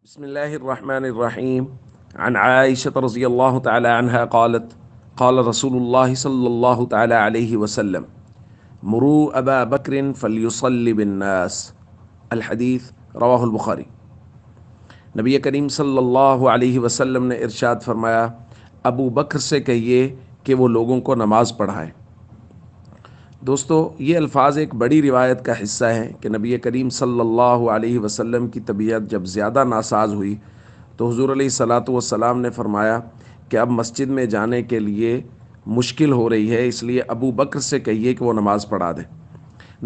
بسم الله الرحمن الرحيم عن عائشة رضي الله تعالى عنها قالت قال رسول الله صلى الله تعالى عليه وسلم مروا أبا بكر فليصلي بالناس الحديث رواہ البخاری۔ نبی کریم صلی اللہ علیہ وسلم نے ارشاد فرمایا، ابو بکر سے کہیے کہ وہ لوگوں کو نماز پڑھائے۔ دوستو، یہ الفاظ ایک بڑی روایت کا حصہ ہے کہ نبی کریم صلی اللہ علیہ وسلم کی طبیعت جب زیادہ ناساز ہوئی تو حضور علیہ الصلاۃ والسلام نے فرمایا کہ اب مسجد میں جانے کے لیے مشکل ہو رہی ہے، اس لیے ابو بکر سے کہیے کہ وہ نماز پڑھا دے۔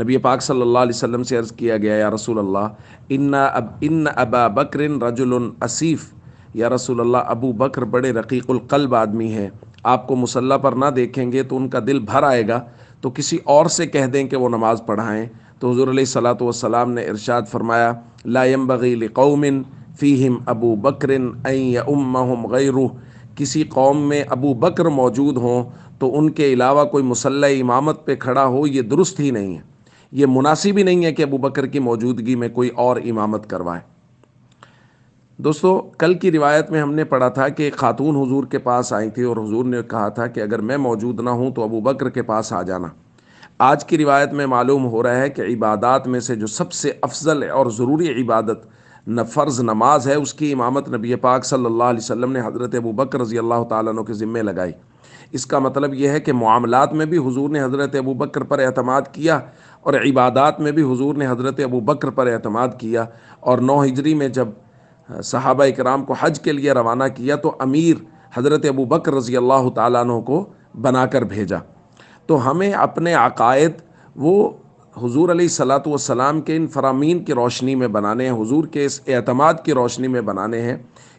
نبی پاک صلی اللہ علیہ وسلم سے عرض کیا گیا، یا رسول اللہ ان ابا بکر رجل اسیف، یا رسول اللہ ابو بکر بڑے رقیق القلب آدمی ہیں، آپ کو مصلی پر نہ دیکھیں گے تو ان کا دل بھر آئے گا، تو کسی اور سے کہہ دیں کہ وہ نماز پڑھائیں۔ تو حضور علیہ الصلاۃ والسلام نے ارشاد فرمایا، لا ينبغي لقوم فیہم ابو بکر ان یؤمہم غیرہ، کسی قوم میں ابو بکر موجود ہوں تو ان کے علاوہ کوئی مصلی امامت پہ کھڑا ہو، یہ درست ہی نہیں ہے، یہ مناسب ہی نہیں ہے کہ ابو بکر کی موجودگی میں کوئی اور امامت کروائے۔ دوستو، کل کی روایت میں ہم نے پڑھا تھا کہ ایک خاتون حضور کے پاس آئی تھی اور حضور نے کہا تھا کہ اگر میں موجود نہ ہوں تو ابو بکر کے پاس آ جانا۔ آج کی روایت میں معلوم ہو رہا ہے کہ عبادات میں سے جو سب سے افضل اور ضروری عبادت فرض نماز ہے، اس کی امامت نبی پاک صلی اللہ علیہ وسلم نے حضرت ابو بکر رضی اللہ تعالیٰ عنہ کے ذمے لگائی۔ اس کا مطلب یہ ہے کہ معاملات میں بھی حضور نے حضرت ابو بکر پر اعتماد کیا اور عبادات میں بھی حضور نے حضرت ابو بکر پر اعتماد کیا۔ اور 9 ہجری میں جب صحابہ اکرام کو حج کے لیے روانہ کیا تو امیر حضرت ابو بکر رضی اللہ تعالیٰ عنہ کو بنا کر بھیجا۔ تو ہمیں اپنے عقائد وہ حضور علیہ الصلاۃ والسلام کے ان فرامین کی روشنی میں بنانے ہیں، حضور کے اس اعتماد کی روشنی میں بنانے ہیں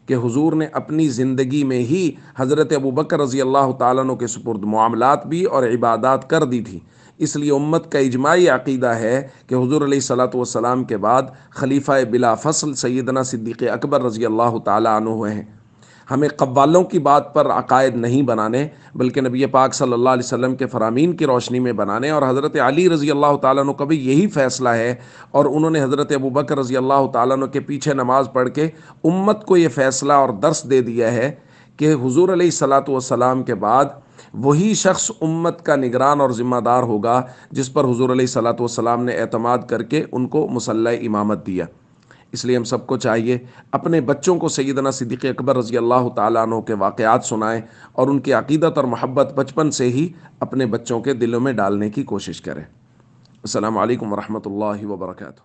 کہ حضور نے اپنی زندگی میں ہی حضرت ابو بکر رضی اللہ تعالیٰ عنہ کے سپرد معاملات بھی اور عبادات کر دی تھی۔ اس لیے امت کا اجماعی عقیدہ ہے کہ حضور علیہ الصلاۃ والسلام کے بعد خلیفہ بلا فصل سیدنا صدیق اکبر رضی اللہ تعالیٰ عنہ ہوئے ہیں۔ ہمیں قوالوں کی بات پر عقائد نہیں بنانے بلکہ نبی پاک صلی اللہ علیہ وسلم کے فرامین کی روشنی میں بنانے، اور حضرت علی رضی اللہ تعالیٰ عنہ کا بھی یہی فیصلہ ہے، اور انہوں نے حضرت ابو بکر رضی اللہ تعالیٰ عنہ کے پیچھے نماز پڑھ کے امت کو یہ فیصلہ اور درس دے دیا ہے کہ حضور علیہ الصلاۃ والسلام کے بعد وہی شخص امت کا نگران اور ذمہ دار ہوگا جس پر حضور علیہ الصلاۃ والسلام نے اعتماد کر کے ان کو مصلی امامت دیا۔ اس لیے ہم سب کو چاہیے اپنے بچوں کو سیدنا صدیق اکبر رضی اللہ تعالیٰ عنہ کے واقعات سنائیں اور ان کی عقیدت اور محبت بچپن سے ہی اپنے بچوں کے دلوں میں ڈالنے کی کوشش کریں۔ السلام علیکم ورحمۃ اللہ وبرکاتہ۔